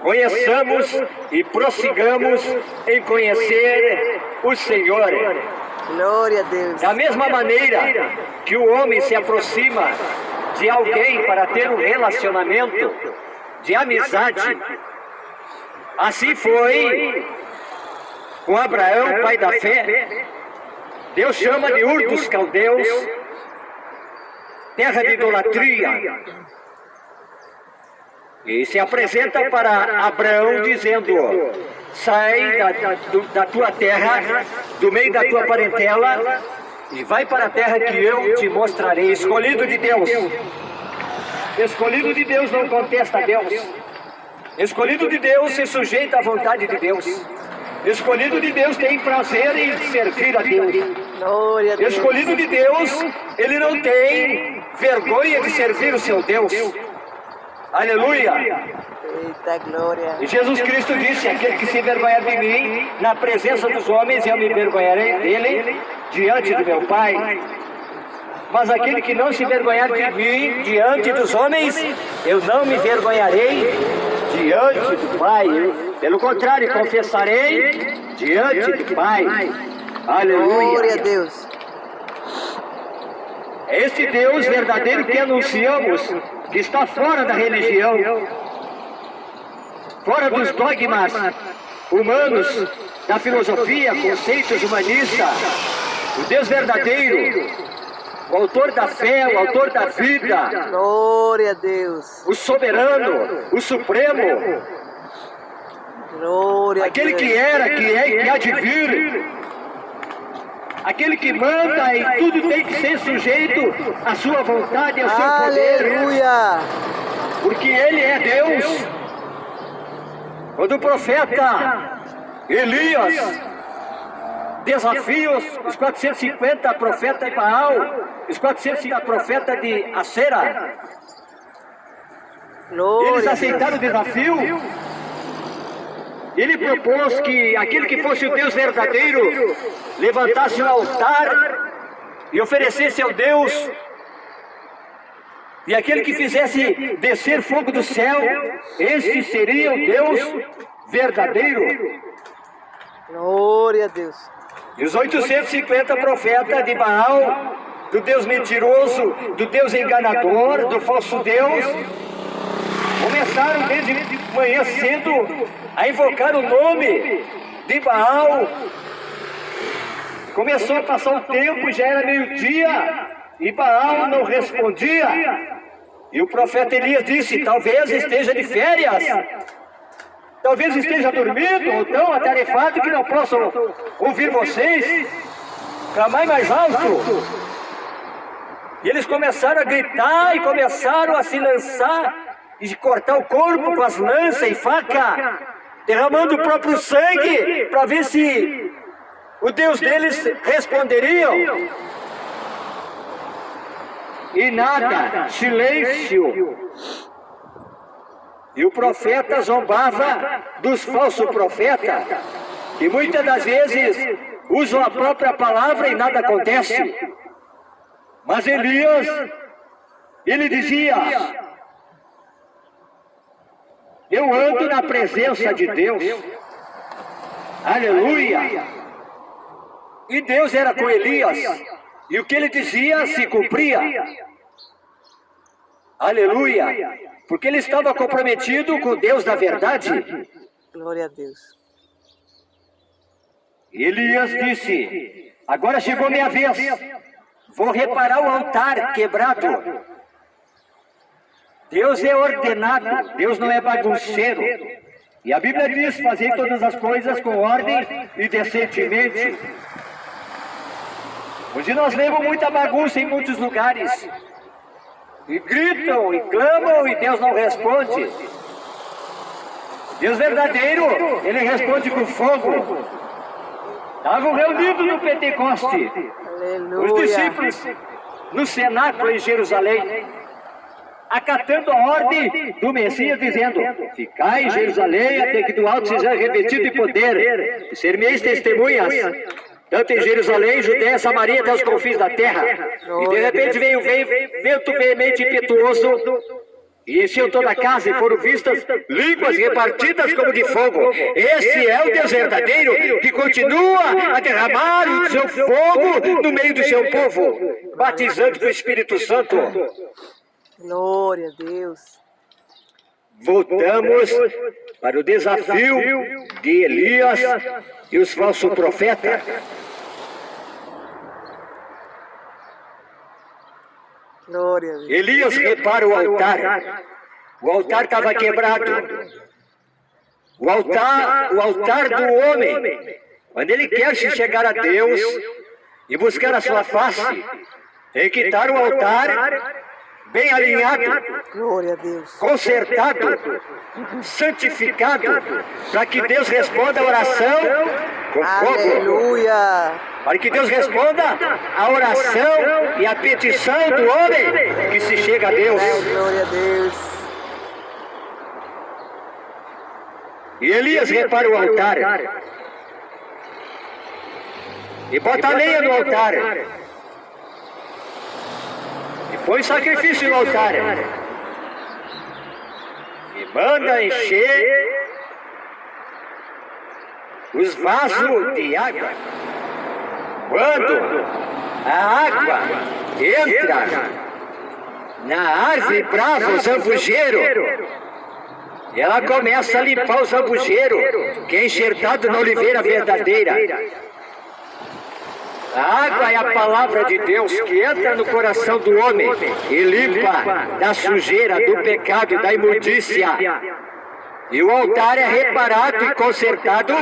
conheçamos e prossigamos em conhecer o Senhor. Glória a Deus. Da mesma maneira que o homem se aproxima de alguém para ter um relacionamento de amizade, assim foi com Abraão, pai da fé. Deus chama de Ur dos Caldeus, terra de idolatria, e se apresenta para Abraão dizendo: sai da tua terra, do meio da tua parentela, e vai para a terra que eu te mostrarei. Escolhido de Deus. Escolhido de Deus não contesta a Deus. Escolhido de Deus se sujeita à vontade de Deus. Escolhido de Deus tem prazer em servir a Deus. Glória a Deus. Escolhido de Deus, ele não tem vergonha de servir o seu Deus. Aleluia! Eita glória. E Jesus Cristo disse: aquele que se envergonhar de mim na presença dos homens, eu me envergonharei dele diante do meu Pai. Mas aquele que não se envergonhar de mim diante dos homens, eu não me envergonharei diante do Pai. Pelo contrário, confessarei diante do Pai. Aleluia! Glória a Deus. É este Deus verdadeiro que anunciamos, que está fora da religião, fora dos dogmas humanos, da filosofia, conceitos humanistas. O Deus verdadeiro, o autor da fé, o autor da vida, Glória a Deus. o soberano, o supremo, Glória a aquele Deus. que era, que é e que há de vir, aquele que manda e tudo tem que ser sujeito à sua vontade, ao seu poder, Aleluia. porque Ele é Deus. Quando o profeta Elias desafia os 450 profetas de Baal, os 450 profetas de Acera, Glória eles a aceitaram o Deus. desafio. Ele propôs que aquele que fosse o Deus verdadeiro levantasse um altar e oferecesse ao Deus, e aquele que fizesse descer fogo do céu, este seria o Deus verdadeiro. Glória a Deus. E os 850 profetas de Baal, do Deus mentiroso, do Deus enganador, do falso Deus, começaram desde manhã cedo a invocar o nome de Baal. Começou a passar o tempo, já era meio-dia, e Baal não respondia. E o profeta Elias disse: talvez esteja de férias, talvez esteja dormindo, ou tão atarefado que não possam ouvir vocês. Clamai mais alto. E eles começaram a gritar e começaram a se lançar e cortar o corpo com as lanças e faca, derramando o próprio sangue para ver se o Deus deles responderia. E nada, silêncio. E o profeta zombava dos falsos profetas, que muitas das vezes usam a própria palavra e nada acontece. Mas Elias, ele dizia: eu ando na presença de Deus. Aleluia! E Deus era com Elias, e o que ele dizia se cumpria. Aleluia! Porque ele estava comprometido com Deus da verdade. Glória a Deus. E Elias disse: agora chegou minha vez, vou reparar o altar quebrado. Deus é ordenado, Deus não é bagunceiro. E a Bíblia diz: fazer todas as coisas com ordem e decentemente. Hoje nós vemos muita bagunça em muitos lugares. E gritam, e clamam, e Deus não responde. Deus verdadeiro, Ele responde com fogo. Estavam reunidos no Pentecoste, Aleluia. os discípulos, no cenáculo em Jerusalém, acatando a ordem do Messias, dizendo: ficai em Jerusalém até que do alto seja revestido de poder, e ser-me-eis testemunhas, tanto em Jerusalém, Judéia, Samaria, até os confins da terra. E de repente veio vento veemente e impetuoso, e encheu toda a casa, e foram vistas línguas repartidas como de fogo. Esse é o Deus verdadeiro, que continua a derramar o seu fogo no meio do seu povo, batizando com o Espírito Santo. Glória a Deus. Voltamos para o desafio de Elias e os falsos profetas. Glória a Deus. Elias repara o altar. O altar estava quebrado. O altar do homem, quando ele quer se chegar a Deus e buscar a sua face, tem que estar o altar bem alinhado, Glória a Deus. consertado, santificado, para que Deus responda a oração com fogo. Aleluia. Para que Deus responda a oração e a petição do homem que se chega a Deus. Glória a Deus. E Elias repara o altar e bota a lenha no altar e põe sacrifício no altar e manda encher os vasos de água. Quando a água entra na árvore brava, o zambujeiro, ela começa a limpar o zambujeiro, que é enxertado na oliveira verdadeira. A água é a palavra de Deus que entra no coração do homem e limpa da sujeira, do pecado, da imundícia. E o altar é reparado e consertado,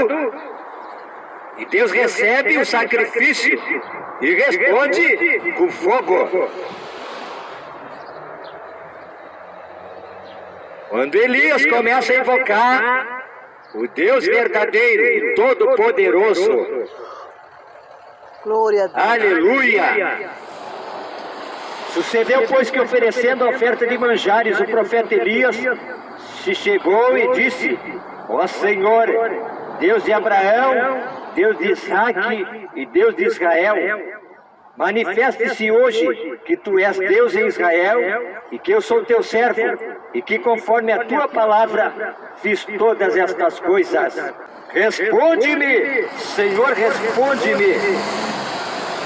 e Deus recebe o sacrifício e responde com fogo. Quando Elias começa a invocar o Deus verdadeiro e todo-poderoso, Glória a Deus. aleluia! Sucedeu, pois, que oferecendo a oferta de manjares, o profeta Elias se chegou e disse: ó Senhor, Deus de Abraão, Deus de Isaque e Deus de Israel, manifeste-se hoje que tu és Deus em Israel e que eu sou teu servo e que conforme a tua palavra fiz todas estas coisas. Responde-me, Senhor, responde-me,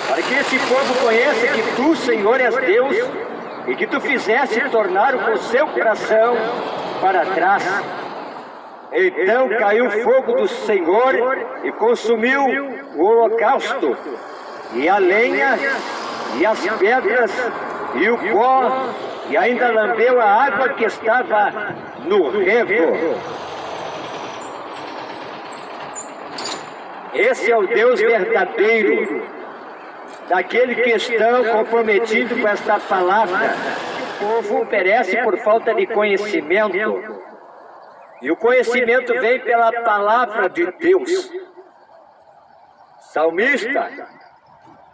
para que esse povo conheça que tu, Senhor, és Deus e que tu fizeste tornar o seu coração para trás. Então caiu o fogo do Senhor e consumiu o holocausto, e a lenha, e as pedras, e o pó, e ainda lambeu a água que estava no rego. Esse é o Deus verdadeiro, daquele que estão comprometido com esta palavra. O povo perece por falta de conhecimento. E o conhecimento vem pela palavra de Deus. Salmista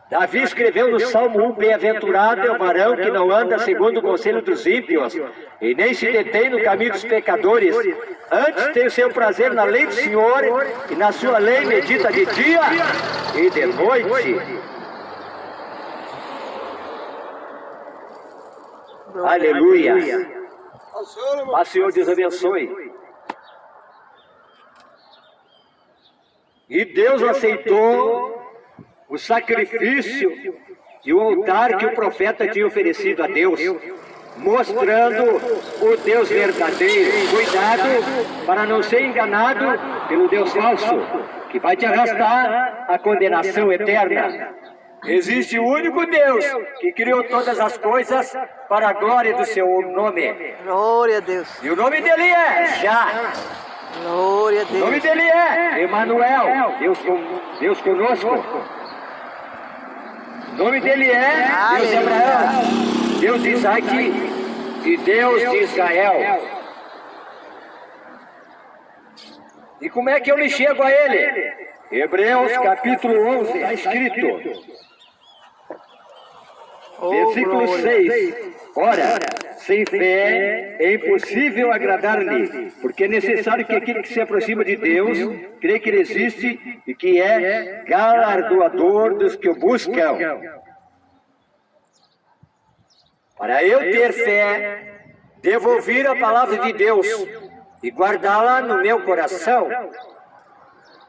Davi escreveu no Salmo 1: bem-aventurado é o varão que não anda segundo o conselho dos ímpios, e nem se detém no caminho dos pecadores. Antes tem o seu prazer na lei do Senhor, e na sua lei medita de dia e de noite. Aleluia. Mas o Senhor Deus abençoe. E Deus aceitou o sacrifício e o altar que o profeta tinha oferecido a Deus, mostrando o Deus verdadeiro. Cuidado para não ser enganado pelo Deus falso, que vai te arrastar à condenação eterna. Existe o único Deus que criou todas as coisas para a glória do seu nome. Glória a Deus. E o nome dele é Já. Glória a O nome Deus. dele é Emanuel, Deus conosco. O nome dele é Deus de Abraão, Deus de Isaque e Deus de Israel. E como é que eu me chego a ele? Hebreus capítulo 11, está escrito. Versículo 6. Ora, sem fé é impossível agradar-lhe, porque é necessário que aquele que se aproxima de Deus crê que ele existe e que é galardoador dos que o buscam. Para eu ter fé, devo ouvir a palavra de Deus e guardá-la no meu coração,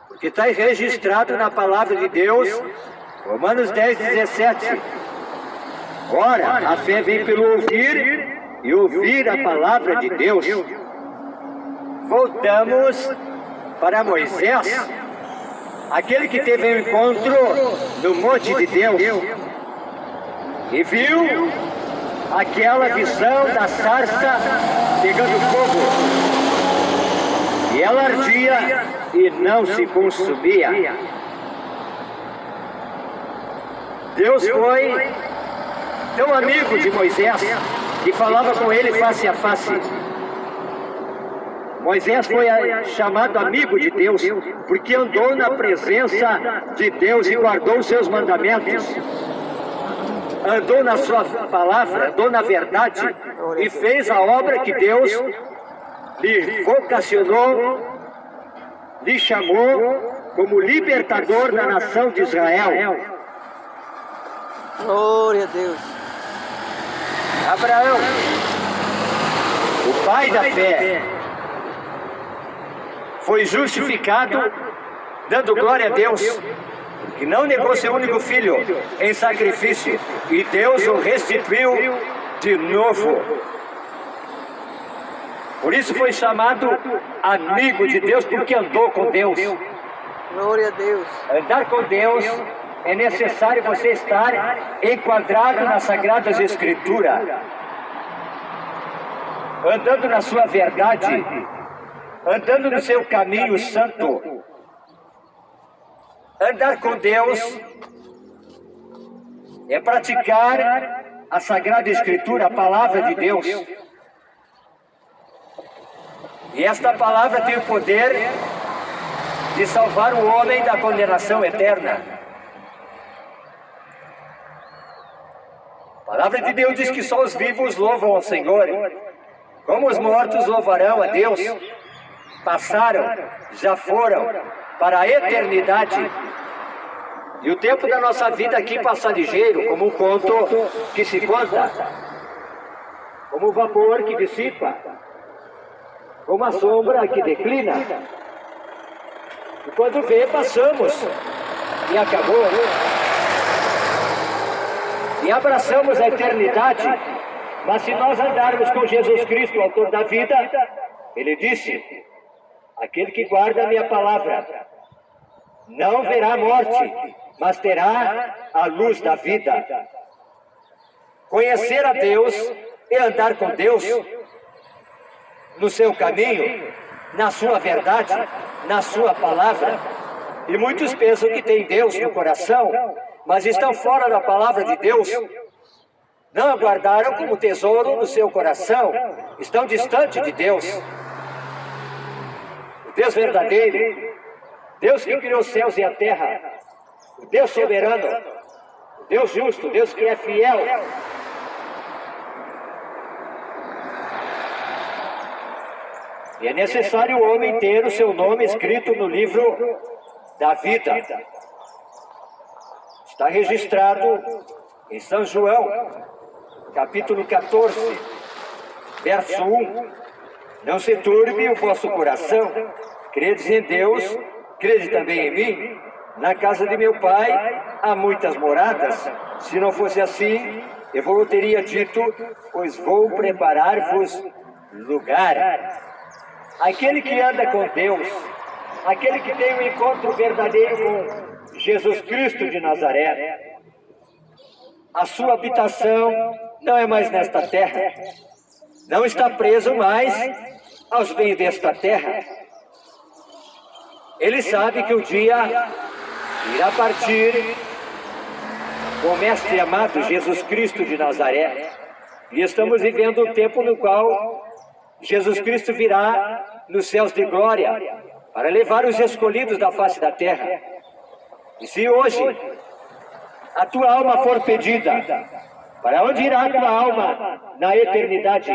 porque está registrado na palavra de Deus, Romanos 10, 17. Ora, a fé vem pelo ouvir e ouvir a palavra de Deus. Voltamos para Moisés, aquele que teve um encontro no monte de Deus e viu aquela visão da sarça pegando fogo, e ela ardia e não se consumia. Deus foi tão amigo de Moisés que falava com ele face a face. Moisés foi chamado amigo de Deus porque andou na presença de Deus e guardou os seus mandamentos. Andou na sua palavra, andou na verdade e fez a obra que Deus lhe vocacionou, lhe chamou como libertador da nação de Israel. Glória a Deus. Abraão, o pai da fé, foi justificado dando glória a Deus, que não negou seu único filho em sacrifício, e Deus o restituiu de novo. Por isso foi chamado amigo de Deus, porque andou com Deus. Glória a Deus. Andar com Deus é necessário você estar enquadrado nas Sagradas Escrituras, andando na sua verdade, andando no seu caminho santo. Andar com Deus é praticar a Sagrada Escritura, a palavra de Deus. E esta palavra tem o poder de salvar o homem da condenação eterna. A palavra de Deus diz que só os vivos louvam ao Senhor, como os mortos louvarão a Deus. Passaram, já foram para a eternidade. E o tempo da nossa vida aqui passa ligeiro, como um conto que se conta, como o vapor que dissipa, como a sombra que declina. E quando vê, passamos e acabou. E abraçamos a eternidade. Mas se nós andarmos com Jesus Cristo, o autor da vida, ele disse: aquele que guarda a minha palavra não verá a morte, mas terá a luz da vida. Conhecer a Deus e andar com Deus no seu caminho, na sua verdade, na sua palavra. E muitos pensam que tem Deus no coração, mas estão fora da palavra de Deus. Não a guardaram como tesouro no seu coração, estão distante de Deus. O Deus verdadeiro, Deus que criou os céus e a terra, o Deus soberano, o Deus justo, o Deus que é fiel. E é necessário o homem ter o seu nome escrito no livro da vida. Está registrado em São João, capítulo 14, verso 1. Não se turbe o vosso coração, credes em Deus, crede também em mim. Na casa de meu pai há muitas moradas. Se não fosse assim, eu vos teria dito, pois vou preparar-vos lugar. Aquele que anda com Deus, aquele que tem um encontro verdadeiro com Jesus Cristo de Nazaré, a sua habitação não é mais nesta terra, não está preso mais aos bens desta terra. Ele sabe que um dia irá partir com o Mestre amado Jesus Cristo de Nazaré, e estamos vivendo um tempo no qual Jesus Cristo virá nos céus de glória para levar os escolhidos da face da terra. E se hoje a tua alma for pedida, para onde irá a tua alma na eternidade?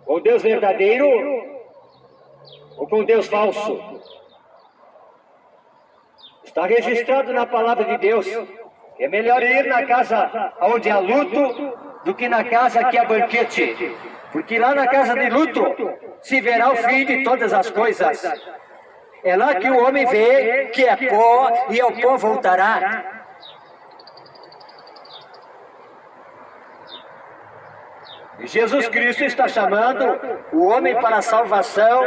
Com Deus verdadeiro ou com Deus falso? Está registrado na palavra de Deus. É melhor ir na casa onde há luto do que na casa que há banquete, porque lá na casa de luto se verá o fim de todas as coisas. É lá que o homem vê que é pó e ao pó voltará. E Jesus Cristo está chamando o homem para a salvação.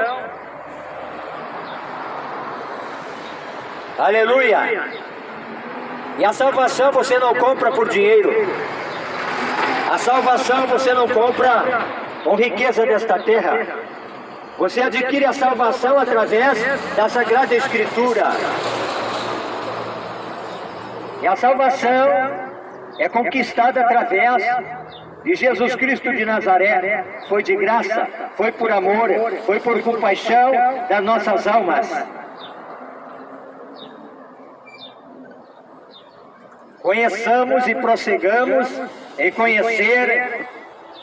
Aleluia! E a salvação você não compra por dinheiro. A salvação você não compra com riqueza desta terra. Você adquire a salvação através da Sagrada Escritura. E a salvação é conquistada através de Jesus Cristo de Nazaré. Foi de graça, foi por amor, foi por compaixão das nossas almas. Conheçamos e prossigamos em conhecer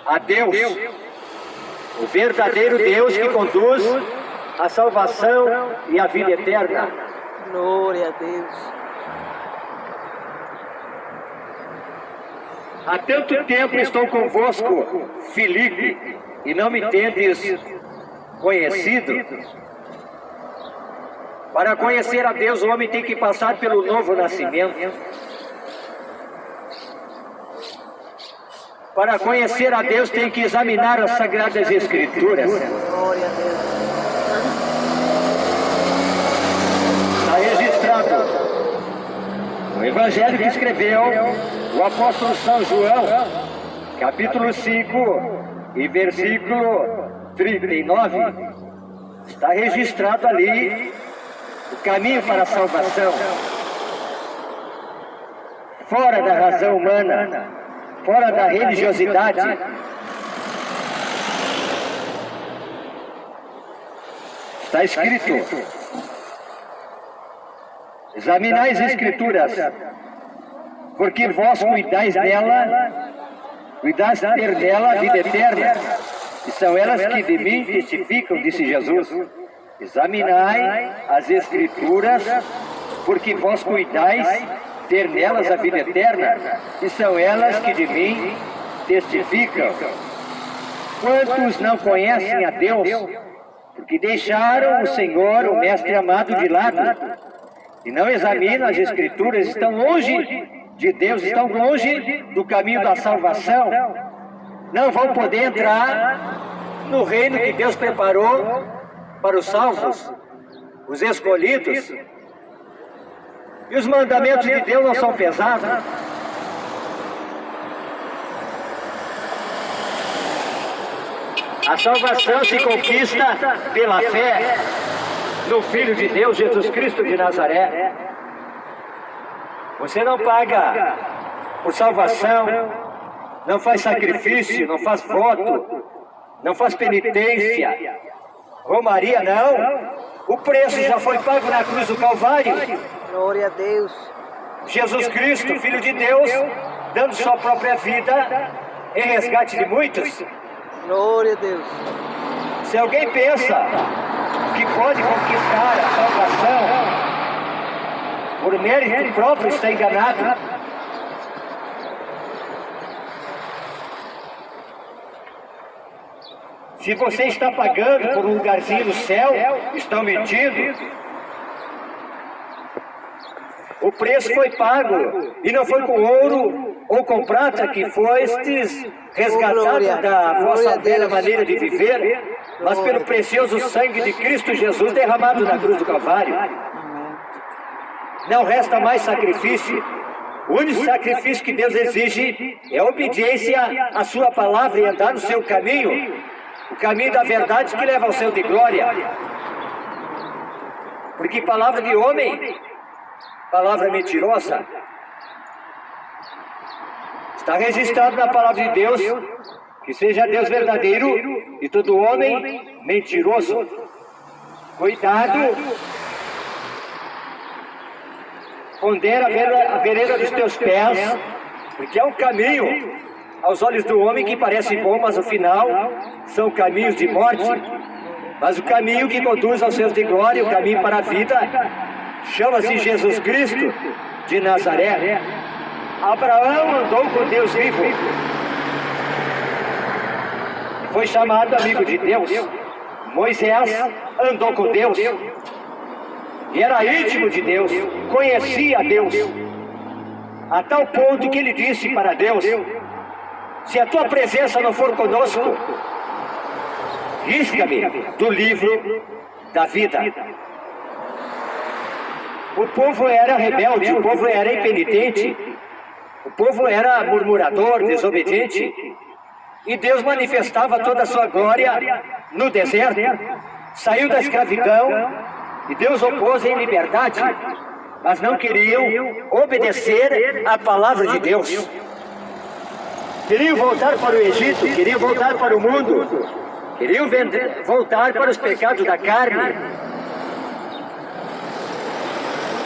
a Deus, o verdadeiro Deus que conduz a salvação e a vida eterna. Glória a Deus. Há tanto tempo estou convosco, Filipe, e não me tendes conhecido. Para conhecer a Deus, o homem tem que passar pelo novo nascimento. Para conhecer a Deus, tem que examinar as Sagradas Escrituras. Glória a Deus. Está registrado no Evangelho que escreveu o apóstolo São João, capítulo 5 e versículo 39. Está registrado ali o caminho para a salvação. Fora da razão humana, fora da religiosidade. Está escrito: examinai as Escrituras, porque vós cuidais dela, cuidais de ter dela a vida eterna, e são elas que de mim testificam, disse Jesus. Examinai as Escrituras, porque vós cuidais ter nelas a vida eterna, e são elas que de mim testificam. Quantos não conhecem a Deus, porque deixaram o Senhor, o Mestre amado, de lado, e não examinam as Escrituras, estão longe de Deus, estão longe do caminho da salvação, não vão poder entrar no reino que Deus preparou para os salvos, os escolhidos. E os mandamentos de Deus não são pesados. A salvação se conquista pela fé no Filho de Deus, Jesus Cristo de Nazaré. Você não paga por salvação, não faz sacrifício, não faz voto, não faz penitência, romaria não. O preço já foi pago na cruz do Calvário. Glória a Deus. Jesus Cristo, Filho de Deus, dando sua própria vida em resgate de muitos. Glória a Deus. Se alguém pensa que pode conquistar a salvação por mérito próprio, está enganado. Se você está pagando por um lugarzinho no céu, estão mentindo. O preço foi pago, e não foi com ouro ou com prata que fostes resgatados da vossa velha maneira de viver, mas pelo precioso sangue de Cristo Jesus derramado na cruz do Calvário. Não resta mais sacrifício. O único sacrifício que Deus exige é a obediência à sua palavra e andar no seu caminho, o caminho da verdade que leva ao céu de glória. Porque palavra de homem, palavra mentirosa. Está registrado na palavra de Deus que seja Deus verdadeiro e todo homem mentiroso. Cuidado, pondera a vereda dos teus pés, porque é um caminho aos olhos do homem que parece bom, mas no final são caminhos de morte. Mas o caminho que conduz aos céus de glória, o caminho para a vida, chama-se Jesus Cristo de Nazaré. Abraão andou com Deus vivo. foi chamado amigo de Deus. Moisés andou com Deus, e era íntimo de Deus, conhecia Deus, a tal ponto que ele disse para Deus: se a tua presença não for conosco, risca-me do livro da vida. O povo era rebelde, o povo era impenitente, o povo era murmurador, desobediente, e Deus manifestava toda a sua glória no deserto. Saiu da escravidão e Deus o pôs em liberdade, mas não queriam obedecer à palavra de Deus. Queriam voltar para o Egito, queriam voltar para o mundo, queriam voltar para os pecados da carne,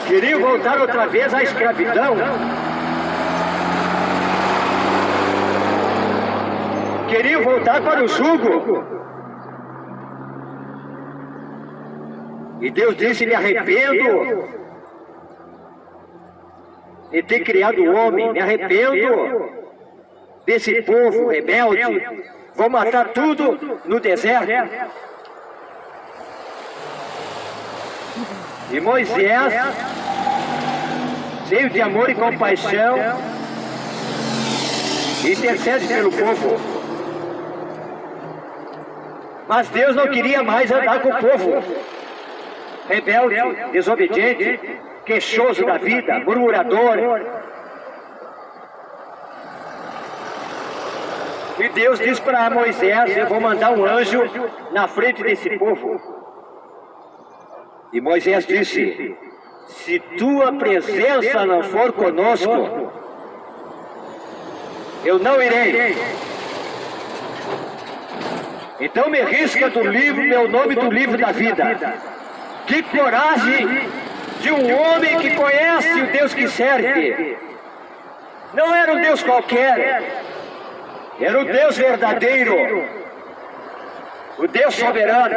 queriam voltar outra vez à escravidão, queriam voltar para o jugo. E Deus disse: me arrependo de ter criado o homem, me arrependo desse povo rebelde, vou matar tudo no deserto. E Moisés, cheio de amor e compaixão, intercede pelo povo. Mas Deus não queria mais andar com o povo rebelde, desobediente, queixoso da vida, murmurador. E Deus diz para Moisés: eu vou mandar um anjo na frente desse povo. E Moisés disse: se tua presença não for conosco, eu não irei. Então me risca do livro, meu nome do livro da vida. Que coragem de um homem que conhece o Deus que serve. Não era um Deus qualquer, era o Deus verdadeiro, o Deus soberano.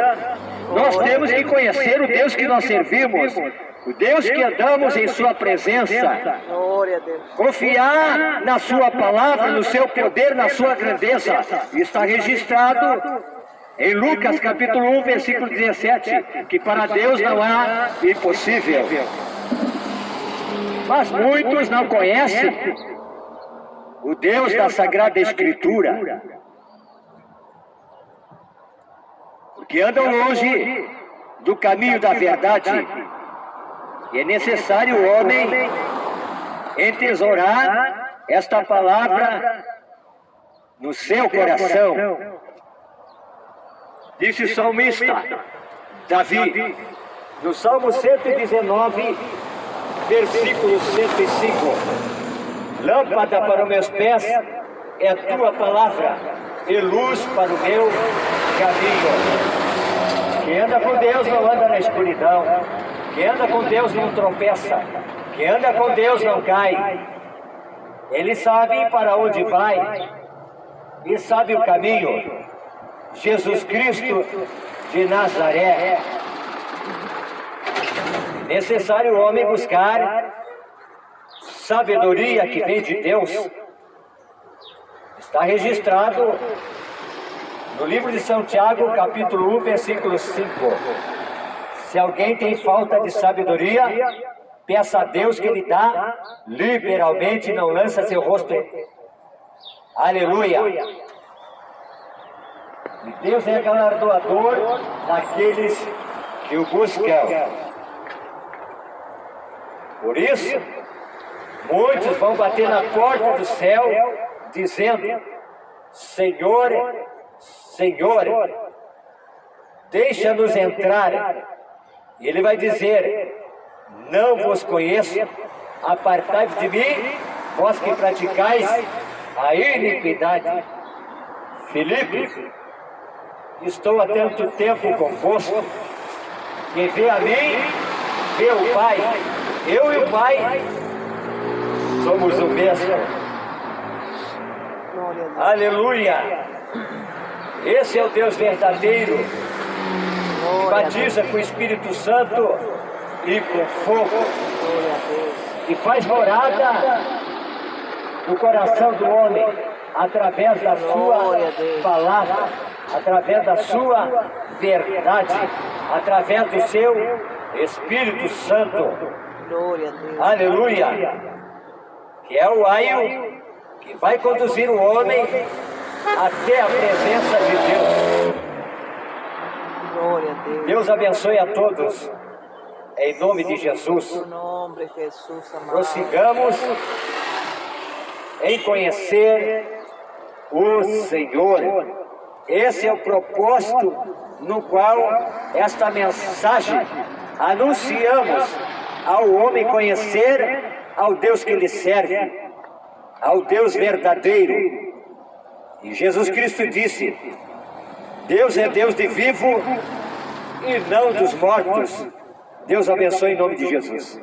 Nós temos que conhecer o Deus que nós servimos, o Deus que andamos em sua presença. Glória a Deus. Confiar na sua palavra, no seu poder, na sua grandeza. Está registrado em Lucas capítulo 1, versículo 17, que para Deus não há impossível. Mas muitos não conhecem o Deus da Sagrada Escritura, porque andam longe do caminho da verdade. E é necessário o homem entesourar esta palavra no seu coração. Disse o salmista Davi, no Salmo 119, versículo 105: lâmpada para os meus pés é a tua palavra e luz para o meu caminho. Quem anda com Deus não anda na escuridão. Quem anda com Deus não tropeça. Quem anda com Deus não cai. Ele sabe para onde vai e sabe o caminho. Jesus Cristo de Nazaré. Necessário o homem buscar sabedoria que vem de Deus. Está registrado no livro de São Tiago, capítulo 1, versículo 5. Se alguém tem falta de sabedoria, peça a Deus que lhe dá liberalmente, não lança seu rosto. Aleluia! E Deus é galardoador daqueles que o buscam. Por isso, muitos vão bater na porta do céu, dizendo: Senhor, Senhor, deixa-nos entrar. E Ele vai dizer: não vos conheço, apartai-vos de mim, vós que praticais a iniquidade. Filipe, estou há tanto tempo convosco, quem vê a mim, vê o Pai. Eu e o Pai somos o mesmo. Aleluia! Esse é o Deus verdadeiro, que batiza com o Espírito Santo e com fogo, e faz morada no coração do homem, através da sua palavra. através da sua verdade, através do seu Espírito Santo. Glória a Deus. Aleluia! Que é o aio que vai conduzir o homem até a presença de Deus. Glória a Deus. Deus abençoe a todos, em nome de Jesus. Em nome de Jesus amado. Prossigamos em conhecer o Senhor. Esse é o propósito no qual esta mensagem anunciamos ao homem conhecer ao Deus que lhe serve, ao Deus verdadeiro. E Jesus Cristo disse: Deus é Deus de vivo e não dos mortos. Deus abençoe em nome de Jesus.